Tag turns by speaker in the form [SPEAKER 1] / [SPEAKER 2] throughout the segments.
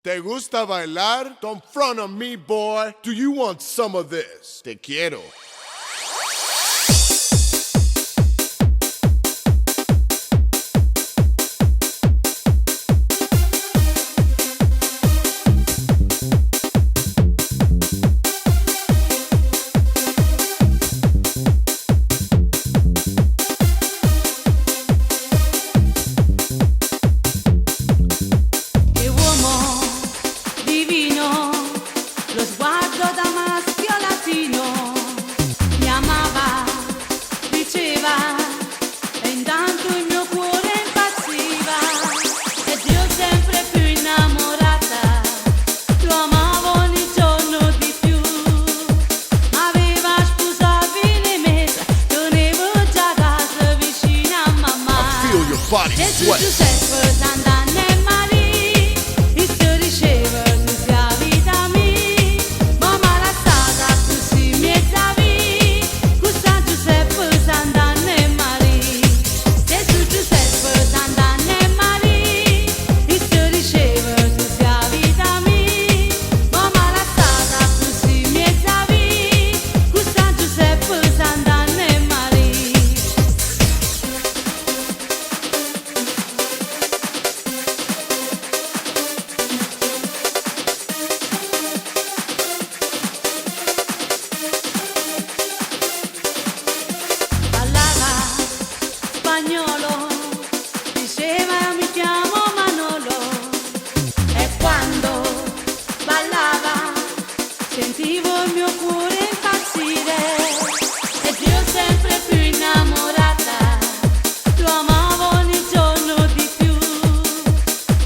[SPEAKER 1] ¿Te gusta bailar? Don't front on me, boy. Do you want some of this? Te quiero.
[SPEAKER 2] Lo sguardo da maschio latino mi amava, diceva, e intanto il mio cuore impazziva, ed io sempre più innamorata, lo amavo ogni giorno di più, aveva sposato in mesa, tenevo già casa vicina a mamma.
[SPEAKER 1] I feel your body sweat.
[SPEAKER 2] Giuseppe Sant'Anna e Maria, e si diceva tu sia vita mia. Diceva mi chiamo Manolo, e quando ballava sentivo il mio cuore impazzire, ed io sempre più innamorata, lo amavo ogni giorno di più,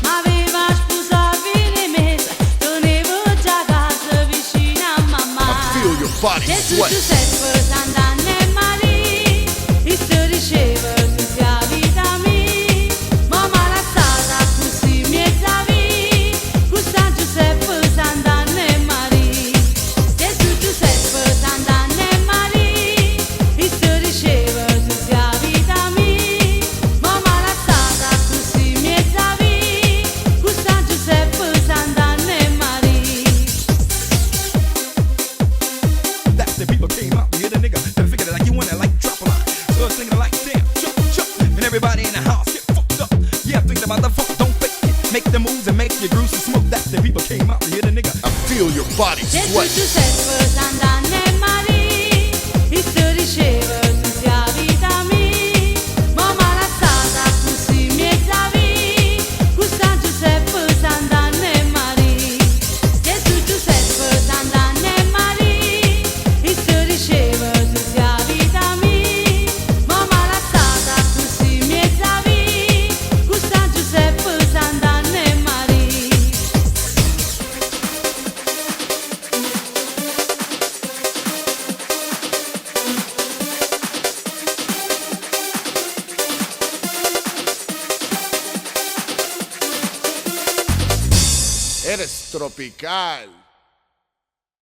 [SPEAKER 2] ma aveva sposato in mesa, tenevo già casa vicina a mamma.
[SPEAKER 1] I feel your body sweat.
[SPEAKER 2] Giuseppe Sant'Anna e Maria, e si diceva
[SPEAKER 3] people came out to hear the nigga. They figured it like you want it like drop a line. So singing like damn, jump, jump. And everybody in the house get fucked up. Yeah, thinking about the funk, don't fake it. Make the moves and make your grooves and smoke. That's the people came out to hear the nigga.
[SPEAKER 1] I feel your body sweat.
[SPEAKER 2] Giuseppe Sant'Anna e Maria, e si diceva tu sia vita mia, ma malassata così mezza via, questa Giuseppe Sant'Anna e Maria. Gesù Giuseppe Sant'Anna e Maria, e si diceva tu sia vita mia, ma malassata così mezza via, questa Giuseppe Sant'Anna e Maria.
[SPEAKER 1] Eres tropical.